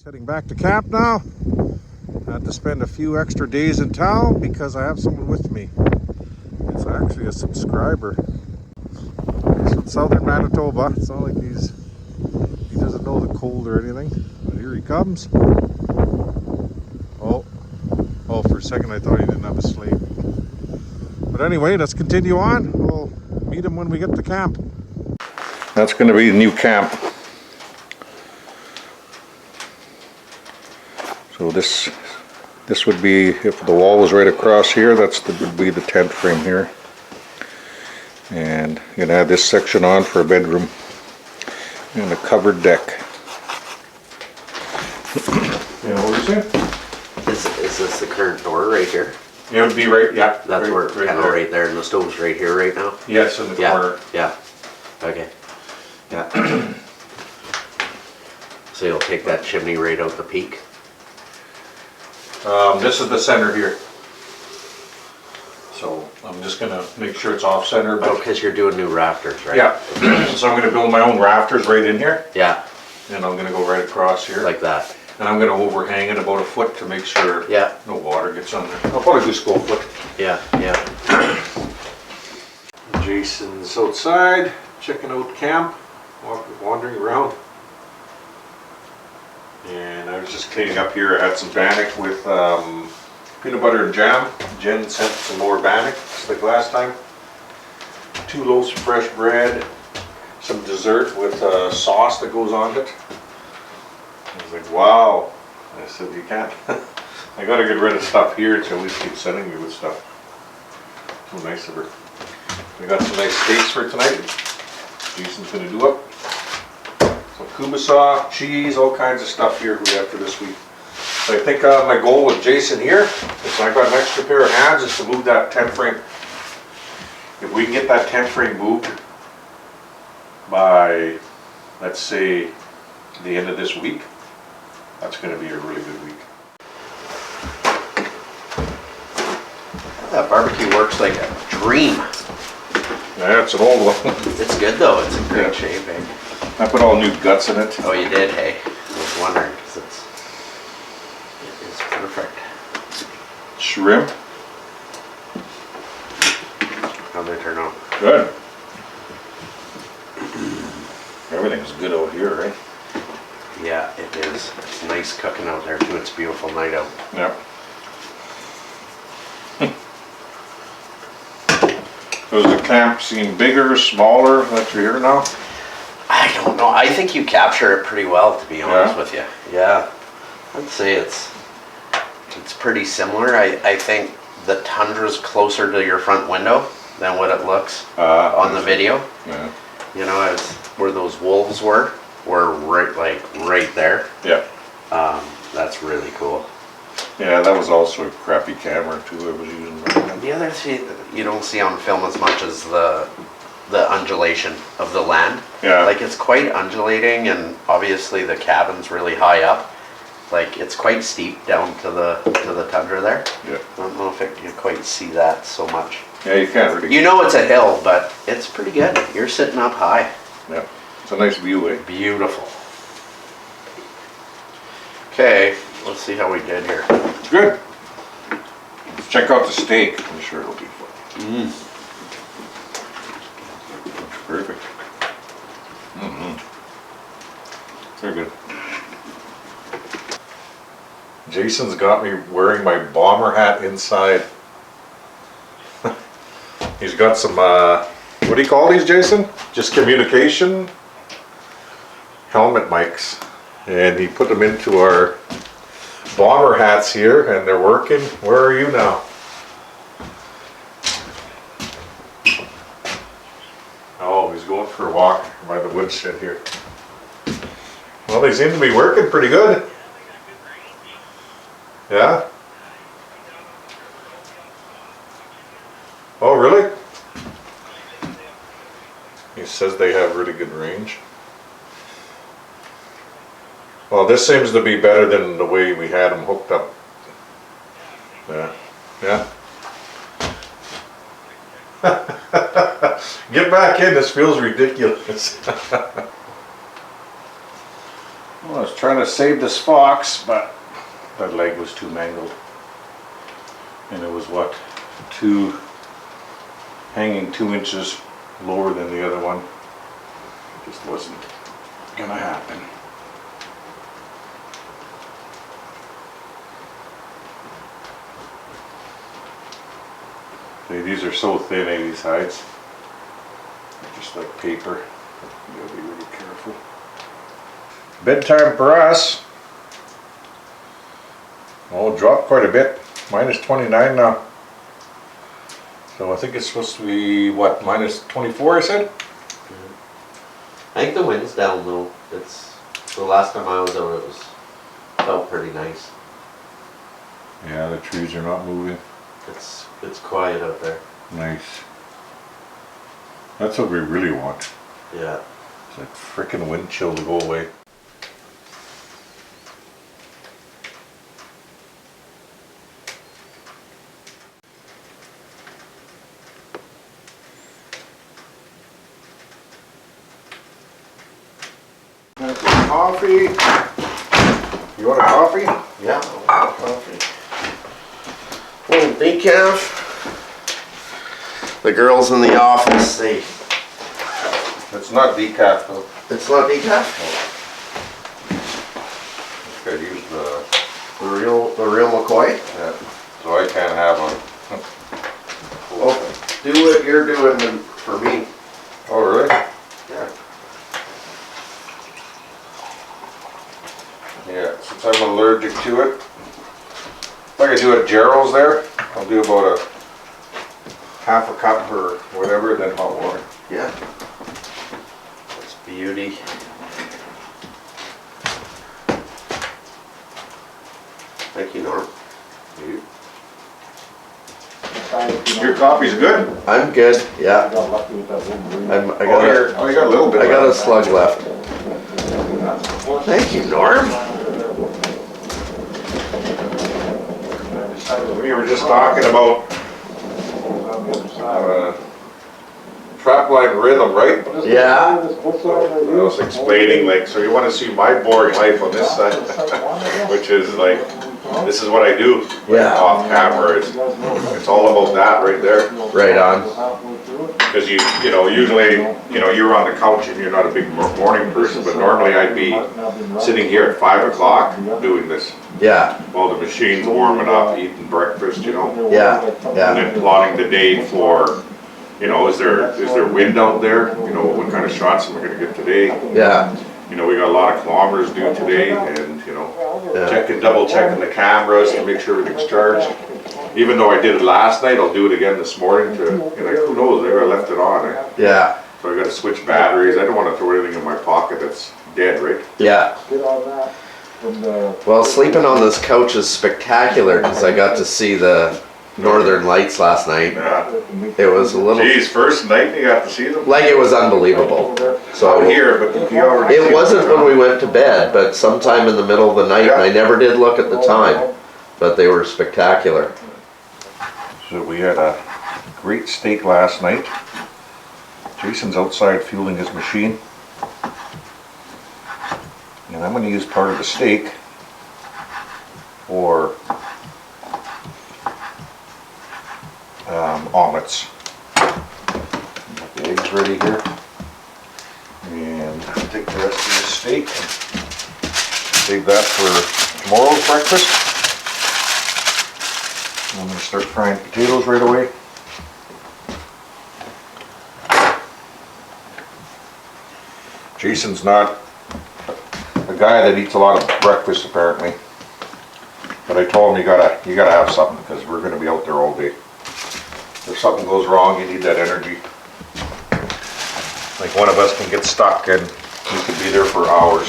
Heading back to camp now. I had to spend a few extra days in town because I have someone with me. It's actually a subscriber. He's from southern Manitoba. It's not like he doesn't know the cold or anything. But here he comes. Oh, for a second I thought he didn't have a slate. But anyway, let's continue on. We'll meet him when we get to camp. That's going to be the new camp. So this would be, if the wall was right across here, would be the tent frame here. And you're going to have this section on for a bedroom and a covered deck. You know what you're saying? Is this the current door right here? It would be right, yeah. That's where it's kind of right there, and the stove's right here right now? Yes, in the corner. Yeah, okay. Yeah. So you'll take that chimney right out the peak? This is the center here. So I'm just going to make sure it's off center. Oh, because you're doing new rafters, right? Yeah. So I'm going to build my own rafters right in here. Yeah. And I'm going to go right across here. Like that. And I'm going to overhang it about a foot to make sure no water gets on there. I'll probably just go a foot. Yeah, yeah. Jason's outside, checking out camp, wandering around. And I was just cleaning up here. I had some bannock with peanut butter and jam. Jen sent some more bannock, just like last time. 2 loaves of fresh bread, some dessert with sauce that goes on it. I was like, wow. I said, you can't. I gotta get rid of stuff here to at least keep sending me with stuff. So nice of her. We got some nice steaks for tonight. Jason's gonna do it. Some kubasa, cheese, all kinds of stuff here we have for this week. So I think my goal with Jason here is I got an extra pair of hands is to move that tent frame. If we can get that tent frame moved by, let's say, the end of this week, that's going to be a really good week. That barbecue works like a dream. Yeah, it's an old one. It's good though, it's in great shape, eh? I put all new guts in it. Oh, you did, hey? I was wondering, because it is perfect. Shrimp. How'd they turn out? Good. Everything's good out here, right? Yeah, it is. It's nice cooking out there too. It's a beautiful night out. Yep. So does the camp seem bigger, smaller that you're here now? I don't know. I think you capture it pretty well, to be honest with you. Yeah. I'd say it's pretty similar. I think the tundra's closer to your front window than what it looks on the video. Yeah. You know, as where those wolves were right there. Yeah. That's really cool. Yeah, that was also a crappy camera too I was using. The other thing you don't see on film as much as the undulation of the land. Yeah. Like it's quite undulating, and obviously the cabin's really high up. Like it's quite steep down to the tundra there. Yeah. I don't know if you quite see that so much. Yeah, you can't really. You know it's a hill, but it's pretty good. You're sitting up high. Yeah. It's a nice view, eh? Beautiful. Okay, let's see how we did here. It's good. Let's check out the steak. I'm sure it'll be fun. Looks perfect. Very good. Jason's got me wearing my bomber hat inside. He's got some, what do you call these, Jason? Just communication helmet mics. And he put them into our bomber hats here, and they're working. Where are you now? Oh, he's going for a walk by the woodshed here. Well, they seem to be working pretty good. Yeah? Oh, really? He says they have really good range. Well, this seems to be better than the way we had them hooked up. Yeah. Yeah. Get back in, this feels ridiculous. Well, I was trying to save this fox, but that leg was too mangled. And it was what, hanging 2 inches lower than the other one. Just wasn't gonna happen. See, these are so thin, these hides. They're just like paper. You gotta be really careful. Bedtime for us. Oh, it dropped quite a bit. Minus 29 now. So I think it's supposed to be, what, minus 24 I said? I think the wind's down though. It's the last time I was out, it felt pretty nice. Yeah, the trees are not moving. It's quiet out there. Nice. That's what we really want. Yeah. It's like frickin' wind chill to go away. Coffee. You want a coffee? Yeah, I'll have coffee. Little decaf. The girls in the office, It's not decaf though. it's not decaf? Gotta use The real McCoy? yeah. So I can't have one. Oh, do what you're doing for me. Oh really? Yeah. Yeah, since I'm allergic to it. If I could do it Gerald's there, I'll do about a half a cup or whatever, then hot water. Yeah. That's beauty. Thank you, Norm. Your coffee's good? I'm good, yeah. I You got a little bit got a left. slug left. Thank you, Norm. We were just talking about trapline rhythm, right? Yeah. I was explaining, like, so you want to see my boring life on this side, which is like, this is what I do Yeah. off camera. It's all about that right there. Right on. Because you know, usually, you're on the couch and you're not a big morning person, but normally I'd be sitting here at 5 o'clock doing this. Yeah. While the machine's warming up, eating breakfast, Yeah. and Yeah. then plotting the day for, is there wind out there? What kind of shots am I gonna get today? Yeah. We got a lot of kilometers due today, and, Yeah. double checking the cameras to make sure everything's charged. Even though I did it last night, I'll do it again this morning who knows, maybe I left it on. Yeah. So I gotta switch batteries. I don't wanna throw anything in my pocket that's dead, right? Yeah. Well, sleeping on this couch is spectacular because I got to see the Northern Lights last night. Yeah. It was a little, Geez, first night you got to see them? like it was unbelievable. So Out here, but you already. it wasn't when we went to bed, but sometime in the middle of the night, and I never did look at the time, but they were spectacular. So we had a great steak last night. Jason's outside fueling his machine. And I'm gonna use part of the steak for omelets. Got the eggs ready here. And take the rest of the steak. Save that for tomorrow's breakfast. I'm going to start frying potatoes right away. Jason's not a guy that eats a lot of breakfast apparently. But I told him you gotta have something because we're gonna be out there all day. If something goes wrong, you need that energy. Like one of us can get stuck and we could be there for hours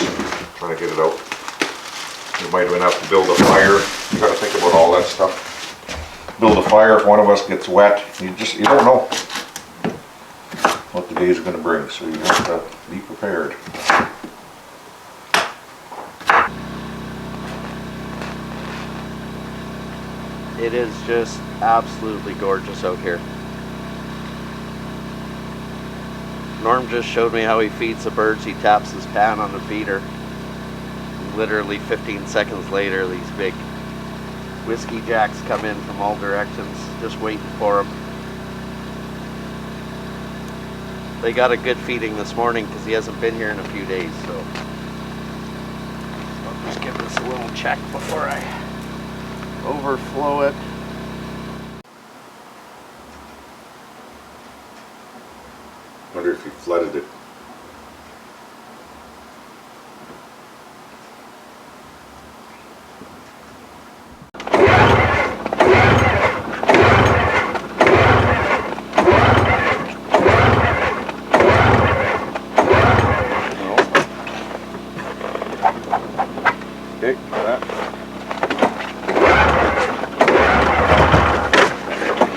trying to get it out. We might even have to build a fire. You gotta think about all that stuff. Build a fire if one of us gets wet. You don't know what the day is gonna bring, so you have to be prepared. It is just absolutely gorgeous out here. Norm just showed me how he feeds the birds. He taps his pan on the feeder. literally 15 seconds later, these big whiskey jacks come in from all directions, just waiting for him. They got a good feeding this morning because he hasn't been here in a few days, so I'll just give this a little check before I overflow it. Wonder if he flooded it. Okay, that.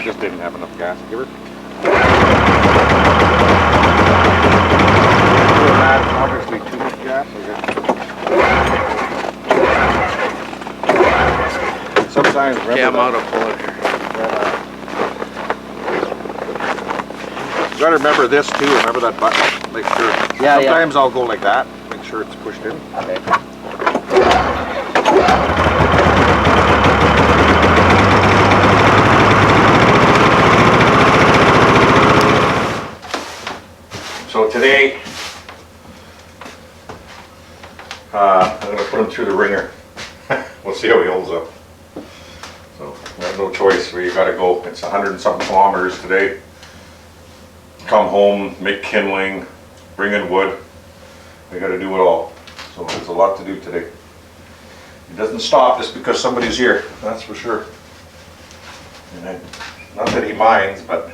Just didn't have enough gas. Give her. Obviously too much gas. Sometimes remember Yeah, I'm that, out of puller here. you gotta remember this too. Remember that button. Make sure. Yeah, Sometimes I'll go like that. Make sure it's pushed in. Okay. So today, I'm going to put him through the ringer. We'll see how he holds up. So we have no choice. We got to go. It's 100 and something kilometers today. Come home, make kindling, bring in wood. We got to do it all. So there's a lot to do today. It doesn't stop just because somebody's here. That's for sure. And not that he minds, but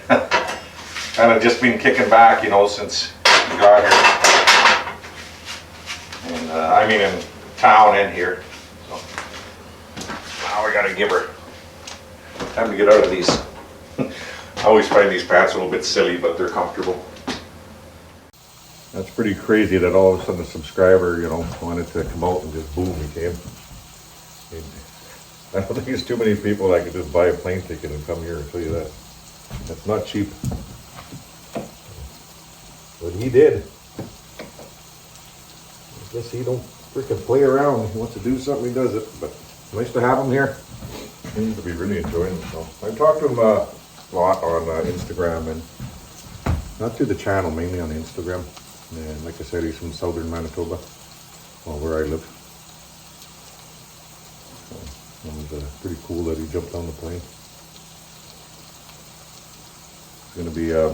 kind of just been kicking back, you know, since we got here. And I mean in town and here. So now we gotta give her time to get out of these. I always find these pants a little bit silly, but they're comfortable. That's pretty crazy that all of a sudden a subscriber, you know, wanted to come out and just boom, he came. And I don't think there's too many people that could just buy a plane ticket and come here, I'll tell you that. That's not cheap. But he did. I guess he don't freaking play around. He wants to do something, he does it. But nice to have him here. He seems to be really enjoying himself. I talked to him a lot on Instagram, and not through the channel, mainly on Instagram. And like I said, he's from southern Manitoba, well, where I live. So it was pretty cool that he jumped on the plane. It's going to be a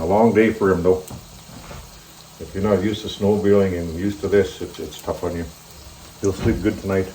long day for him though. If you're not used to snowmobiling and used to this, it's tough on you. He'll sleep good tonight.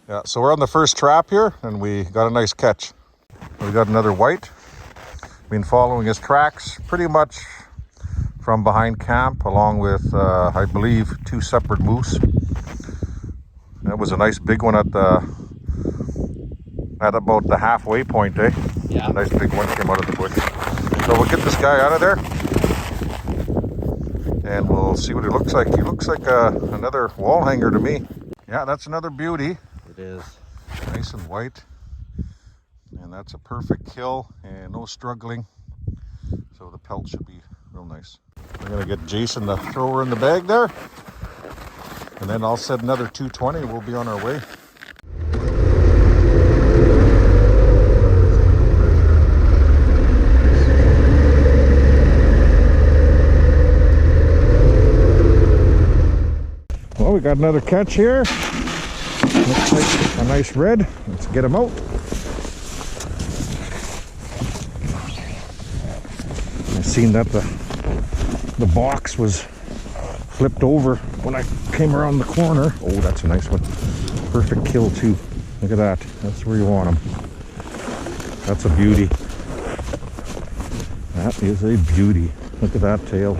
Yeah, so we're on the first trap here, and we got a nice catch. We got another white. Been following his tracks pretty much from behind camp, along with, I believe, 2 separate moose. That was a nice big one at about the halfway point, eh? Yeah. A nice big one came out of the bush. So we'll get this guy out of there, and we'll see what he looks like. He looks like another wall hanger to me. Yeah, that's another beauty. It is. Nice and white, and that's a perfect kill and no struggling, so the pelt should be real nice. We're gonna get Jason to throw her in the bag there, and then I'll set another 220. We'll be on our way. got another catch here. Looks like a nice red. Let's get him out. I seen that the box was flipped over when I came around the corner. Oh, that's a nice one. Perfect kill too. Look at that. That's where you want them. That's a beauty. That is a beauty. Look at that tail.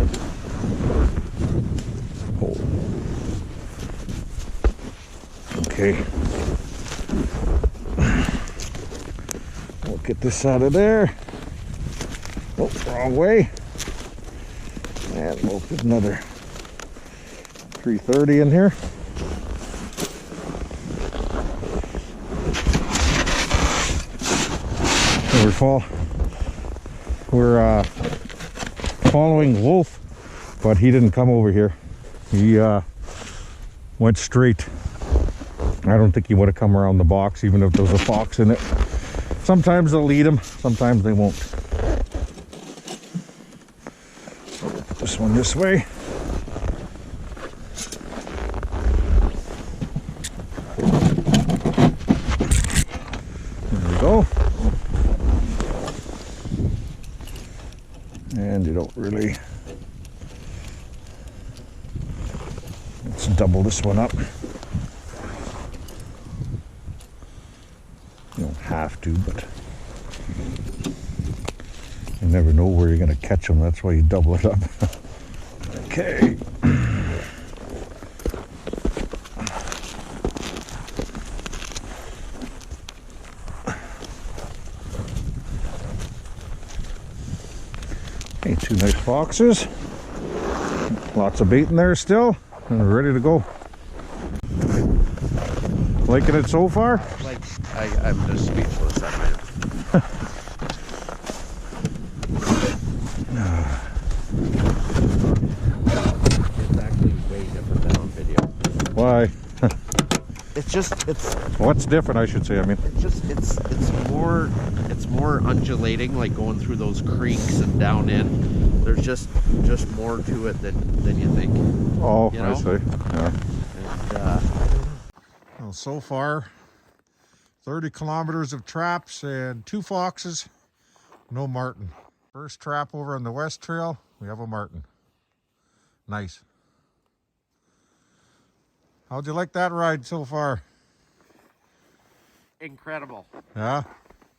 Oh. Okay. We'll get this out of there. Oh, wrong way. And we'll put another 330 in here. We're following Wolf, but he didn't come over here. He went straight. I don't think he would have come around the box, even if there was a fox in it. Sometimes they'll lead him, sometimes they won't. So we'll put this one this way. There we go. And you don't really, let's double this one up. You don't have to, but you never know where you're going to catch them. That's why you double it up. Okay. Okay, two nice foxes. Lots of bait in there still, and we're ready to go. Liking it so far? Like, I'm just speechless at my. It's actually way different than on video. Why? It's What's different, I should say. I mean, it's more undulating, like going through those creeks and down in. There's just more to it than you think. oh, You know? I see. Yeah. And, Well, so far, 30 kilometers of traps and 2 foxes, no marten. First trap over on the west trail, we have a marten. Nice. How'd you like that ride so far? incredible. Yeah?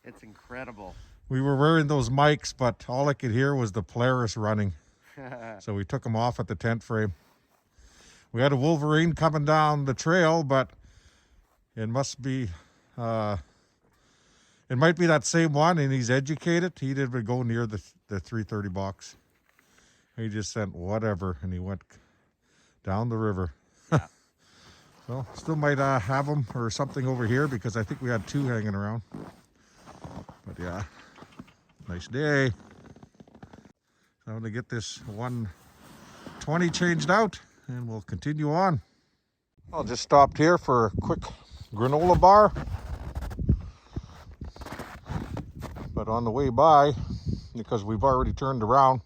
It's incredible. We were wearing those mics, but all I could hear was the Polaris running. So we took them off at the tent frame. We had a Wolverine coming down the trail, but it must be, it might be that same one, and he's educated. He didn't go near the 330 box. He just sent whatever, and he went down the river. Yeah. So still might have him or something over here, because I think we had 2 hanging around. But yeah, nice day. So I'm gonna get this 120 changed out, and we'll continue on. I'll just stopped here for a quick granola bar. But on the way by, because we've already turned around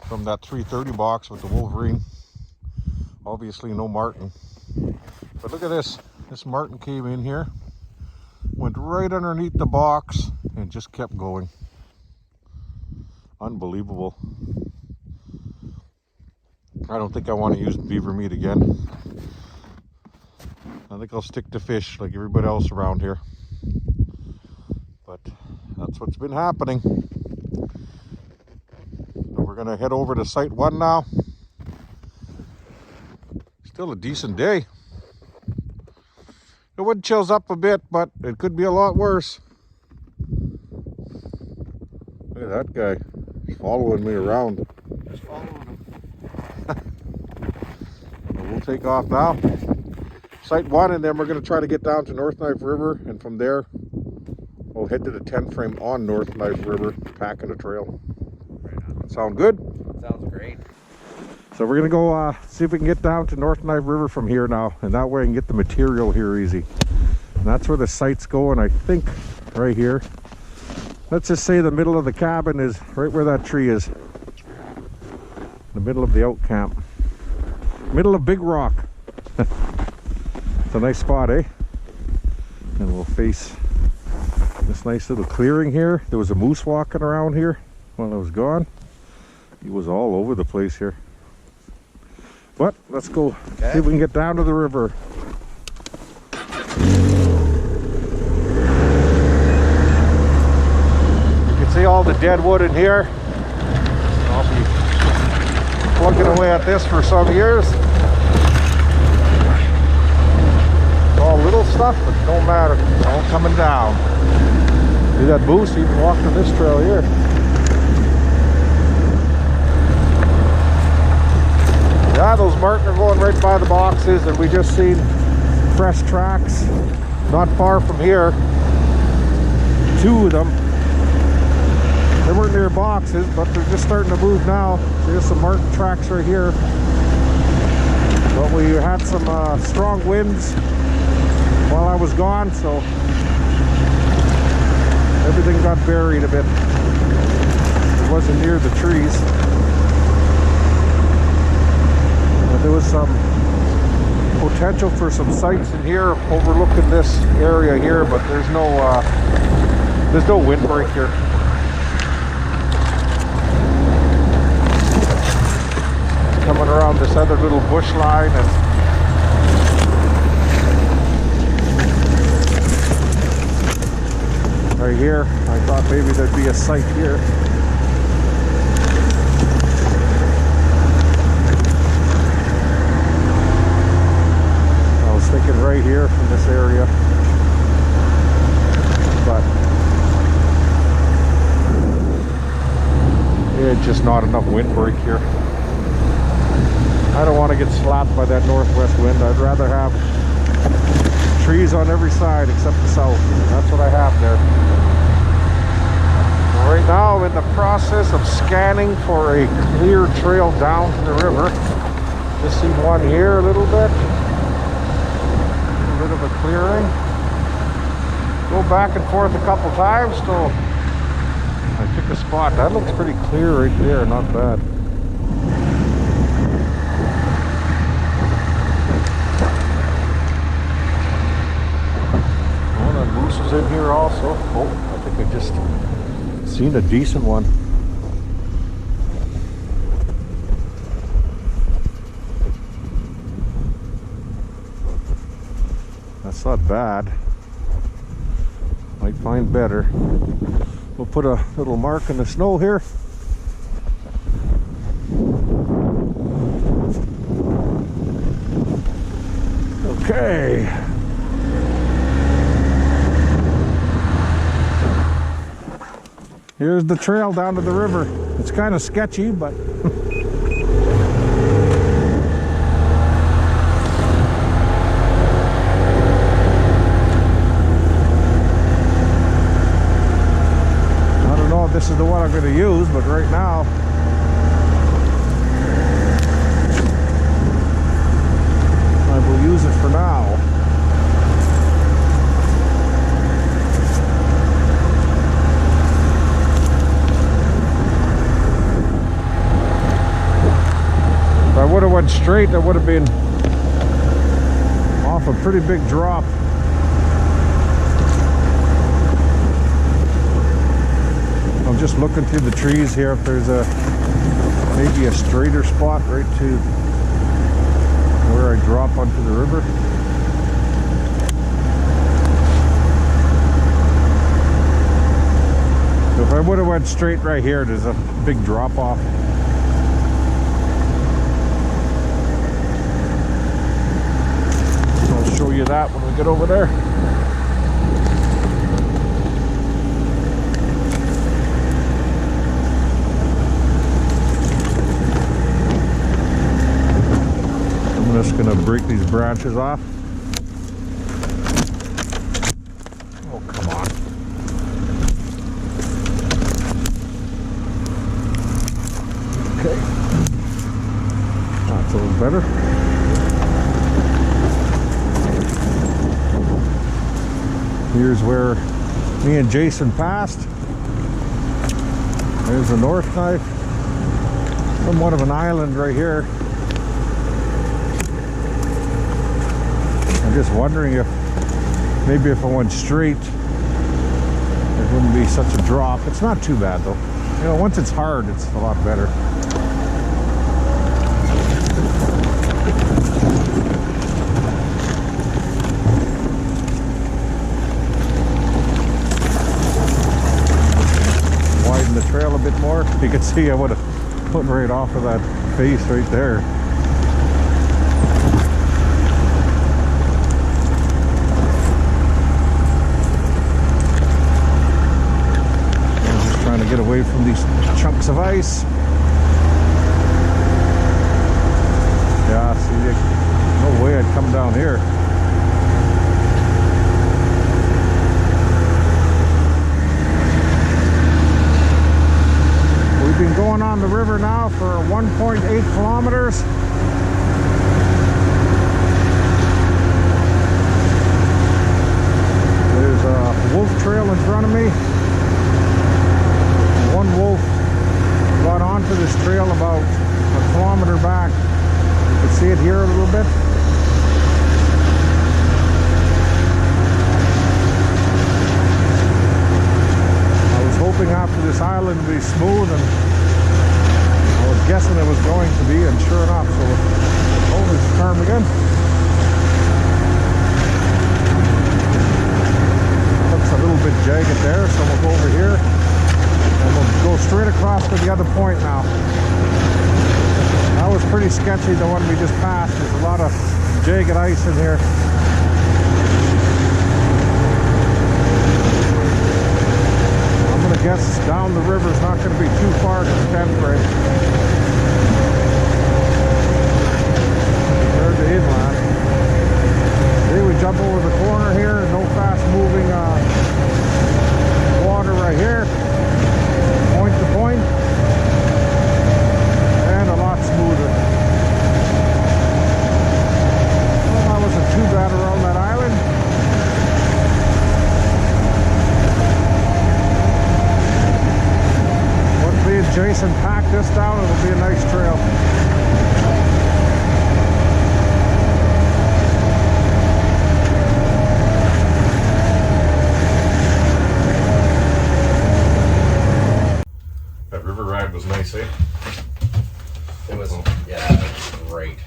from that 330 box with the Wolverine, obviously no marten. But look at this. This marten came in here, went right underneath the box, and just kept going. Unbelievable. I don't think I want to use beaver meat again. I think I'll stick to fish like everybody else around here. But that's what's been happening. So we're going to head over to Site 1 now. Still a decent day. The wind chills up a bit, but it could be a lot worse. Look at that guy. He's following me around. Just following him. We'll take off now. Site 1, and then we're going to try to get down to North Knife River, and from there we'll head to the tent frame on North Knife River, packing a trail. Right on. Sound good? Sounds great. So we're going to go see if we can get down to North Knife River from here now, and that way I can get the material here easy. And that's where the site's going, I think, right here. Let's just say the middle of the cabin is right where that tree is. The middle of the out camp. Middle of Big Rock. It's a nice spot, eh? And we'll face this nice little clearing here. There was a moose walking around here while I was gone. He was all over the place here. But let's go see if we can get down to the river. You can see all the dead wood in here. I'll be plugging away at this for some years. It's all little stuff, but it don't matter. It's all coming down. See that moose even walked on this trail here. Yeah, those martin are going right by the boxes, and we just seen fresh tracks not far from here. 2 of them. They weren't near boxes, but they're just starting to move now. There's some martin tracks right here. But we had some strong winds while I was gone, so everything got buried a bit. It wasn't near the trees. But there was some potential for some sites in here overlooking this area here, but there's no windbreak here. Coming around this other little bush line, and right here, I thought maybe there'd be a site here. I was thinking right here from this area, but it's just not enough windbreak here. I don't want to get slapped by that northwest wind. I'd rather have trees on every side except the south. That's what I have there. Right now I'm in the process of scanning for a clear trail down to the river. Just see one here a little bit. A bit of a clearing. Go back and forth a couple times till I pick a spot. That looks pretty clear right there, not bad. Is in here also. Oh, I think I just seen a decent one. That's not bad. Might find better. We'll put a little mark in the snow here. Okay. Here's the trail down to the river. It's kind of sketchy, but I don't know if this is the one I'm going to use, but right now I will use it for now. If I would have went straight, that would have been off a pretty big drop. I'm just looking through the trees here if there's maybe a straighter spot right to where I drop onto the river. So if I would have went straight right here, there's a big drop off. Show you that when we get over there. I'm just gonna break these branches off. Oh, come on. Okay. That's a little better. Here's where me and Jason passed. There's the north knife. Somewhat of an island right here. I'm just wondering if maybe if I went straight, it wouldn't be such a drop. It's not too bad though. You know, once it's hard, it's a lot better. Widen the trail a bit more. You can see I would have put right off of that face right there. Trying to get away from these chunks of ice. Yeah, see, no way I'd come down here. We've been going on the river now for 1.8 kilometers. There's a wolf trail in front of me. One wolf got onto this trail about a kilometer back. You can see it here a little bit. I was hoping after this island would be smooth, and I was guessing it was going to be, and sure enough, so oh, there's the farm again. Looks a little bit jagged there, so we'll go over here. And we'll go straight across to the other point now. That was pretty sketchy, the one we just passed. There's a lot of jagged ice in here. I'm gonna guess down the river is not gonna be too far to the tent frame. There's the inland. Here we jump over the corner here. No fast moving water right here. Point to point, and a lot smoother. Well, that wasn't too bad around that island. Once me and Jason pack this down, it'll be a nice trail. Was nice, eh? It was, yeah, it was great.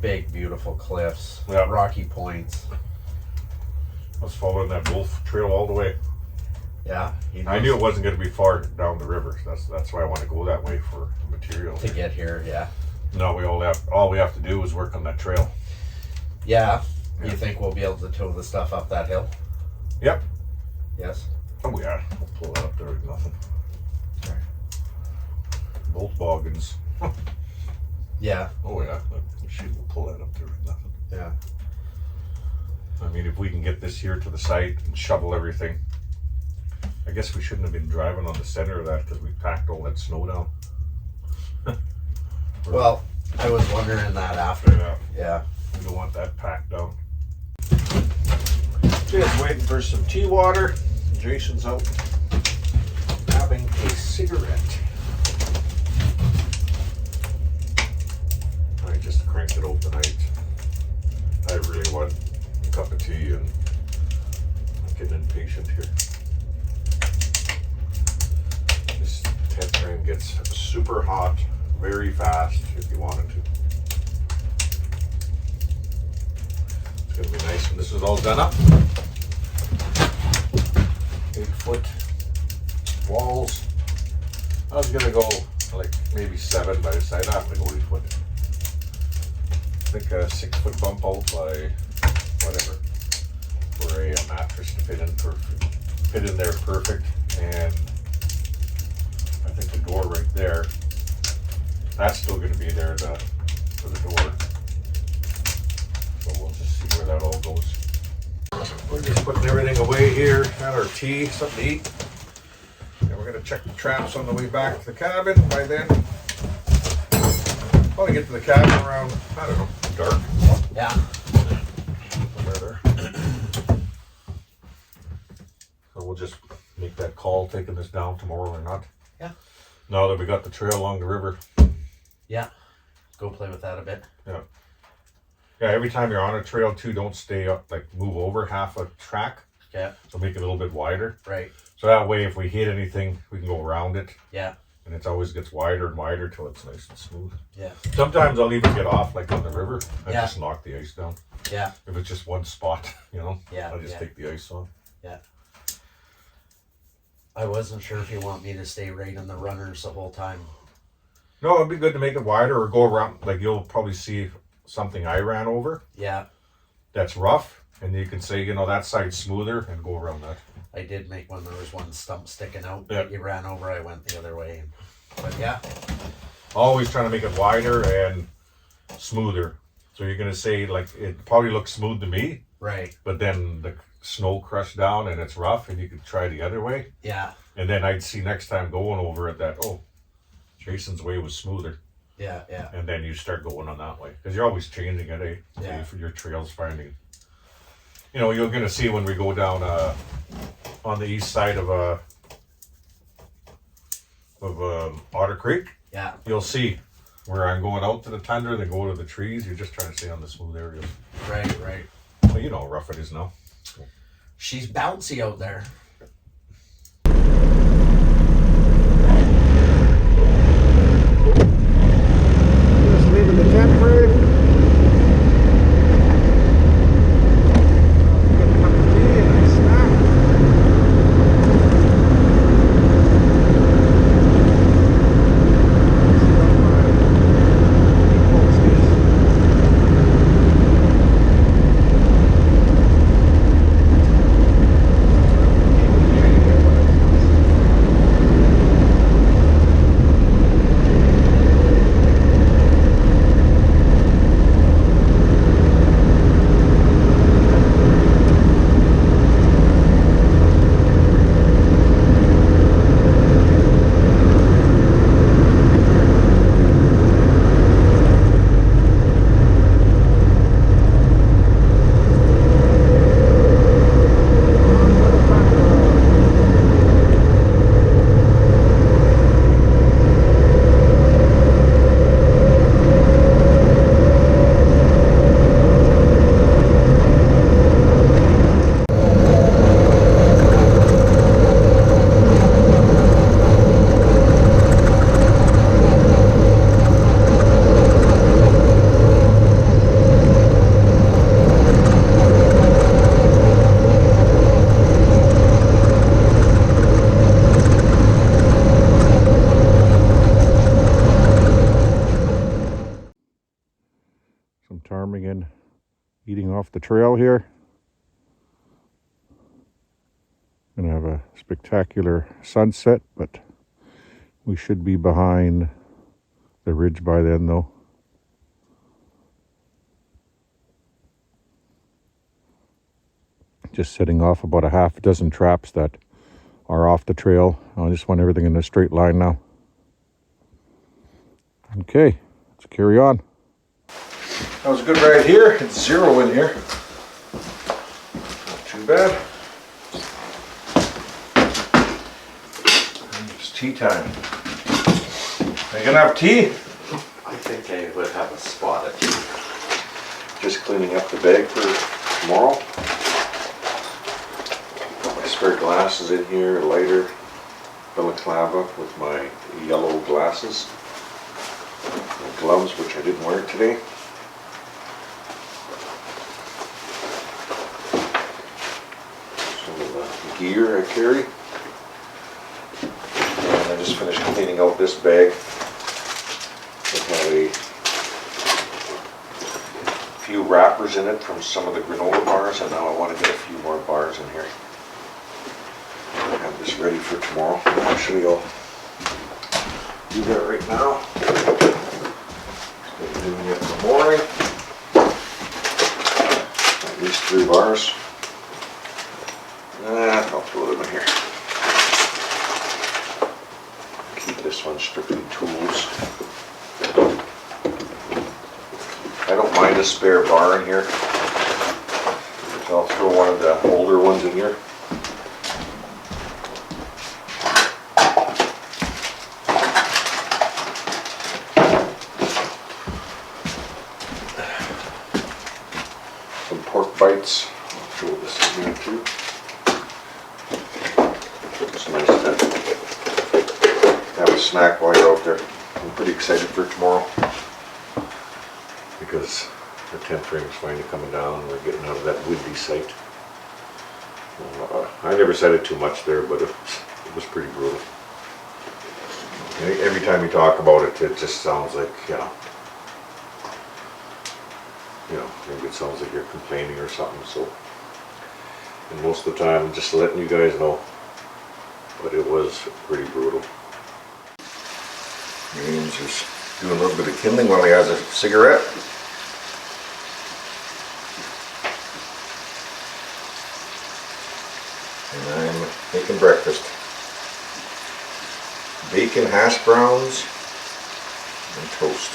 Big, beautiful cliffs, yeah. Rocky points. I was following that wolf trail all the way. Yeah, I knew it wasn't going to be far down the river. That's why I want to go that way for material to get here. Yeah. No, all we have to do is work on that trail. Yeah. You think we'll be able to tow the stuff up that hill? Yep. Yes. Oh yeah, we'll pull it up there with nothing. Both boggins. Yeah. Oh yeah. Shoot, we'll pull that up there with nothing. Yeah. I mean, if we can get this here to the site and shovel everything. I guess we shouldn't have been driving on the center of that because we packed all that snow down. Well, I was wondering that after. Yeah. Yeah. We don't want that packed down. Just waiting for some tea water. Jason's out having a cigarette. I just cranked it open. I really want a cup of tea and I'm getting impatient here. This tent frame gets super hot very fast if you wanted to. It's gonna be nice when this is all done up. 8-foot walls. I was gonna go like maybe 7, but I decided I'm gonna go 8 foot. I think a 6-foot bump out by whatever for a mattress to fit in there perfect. And I think the door right there, that's still going to be there for the door. So we'll just see where that all goes. We're just putting everything away here. Got our tea, something to eat. And we're going to check the traps on the way back to the cabin. By then, probably get to the cabin around, I don't know, dark. Yeah. There. So we'll just make that call, taking this down tomorrow or not. Yeah. Now that we got the trail along the river. Yeah. Go play with that a bit. Yeah. Yeah, every time you're on a trail too, don't stay up, like move over half a track. Yeah. So make it a little bit wider. Right. So that way, if we hit anything, we can go around it. Yeah. And it always gets wider and wider till it's nice and smooth. Yeah. Sometimes I'll even get off, like on the river, and Yeah. just knock the ice down. Yeah. If it's just one spot, Yeah. I'll just take the ice off. Yeah. I wasn't sure if you want me to stay right in the runners the whole time. No, it'd be good to make it wider or go around. Like you'll probably see something I ran over. Yeah. That's rough, and you can say, that side's smoother, and go around that. I did make one. There was one stump sticking out Yeah. that you ran over. I went the other way. But yeah. Always trying to make it wider and smoother. So you're gonna say like it probably looks smooth to me, Right. but then the snow crushed down and it's rough, and you could try the other way. Yeah. And then I'd see next time going over it that Jason's way was smoother. Yeah. Yeah. And then you start going on that way because you're always changing it, eh? Yeah. For your trails finding. You're gonna see when we go down on the east side of Otter Creek. Yeah. You'll see where I'm going out to the tundra, then go to the trees. You're just trying to stay on the smooth areas. Right. Right. Well, you know how rough it is now. She's bouncy out there. Just leaving the tent free. Get a cup of tea and a snack. Ptarmigan eating off the trail here. Gonna have a spectacular sunset, but we should be behind the ridge by then though. Just setting off about a half dozen traps that are off the trail. I just want everything in a straight line now. Okay, let's carry on. That was a good ride here. It's 0 in here. Not too bad. And it's tea time. Are you gonna have tea? I think I would have a spot at tea. Just cleaning up the bag for tomorrow. Got my spare glasses in here, a lighter, balaclava with my yellow glasses. My gloves, which I didn't wear today. Gear I carry, and I just finished cleaning out this bag. It had a few wrappers in it from some of the granola bars, and now I want to get a few more bars in here. I have this ready for tomorrow. Actually, I'll do that right now. Instead of doing it in the morning. At least 3 bars. I'll throw them in here. Keep this one strictly tools. I don't mind a spare bar in here. So I'll throw one of the older ones in here. It's nice to have a snack while you're out there. I'm pretty excited for tomorrow because the tent frame is finally coming down and we're getting out of that windy site. I never said it too much there, but it was pretty brutal. Every time you talk about it, it just sounds like, maybe it sounds like you're complaining or something, so. And most of the time, I'm just letting you guys know, but it was pretty brutal. James is doing a little bit of kindling while he has a cigarette. And I'm making breakfast. Bacon hash browns and toast.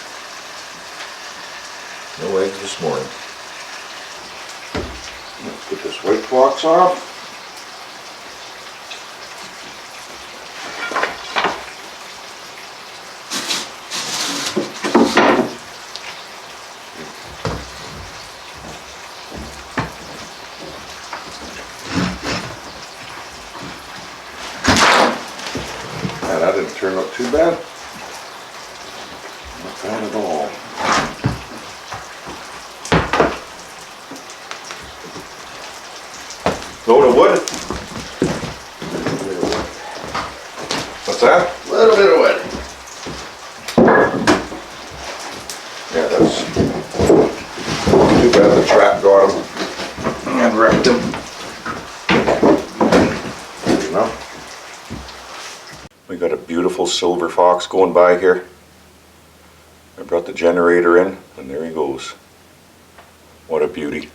No eggs this morning. Let's get this white box off. That didn't turn out too bad. Not bad at all. Load of wood? What's that? A little bit of wood. Yeah, that's too bad the trap got him and wrecked him. Good enough. We got a beautiful silver fox going by here. I brought the generator in and there he goes. What a beauty.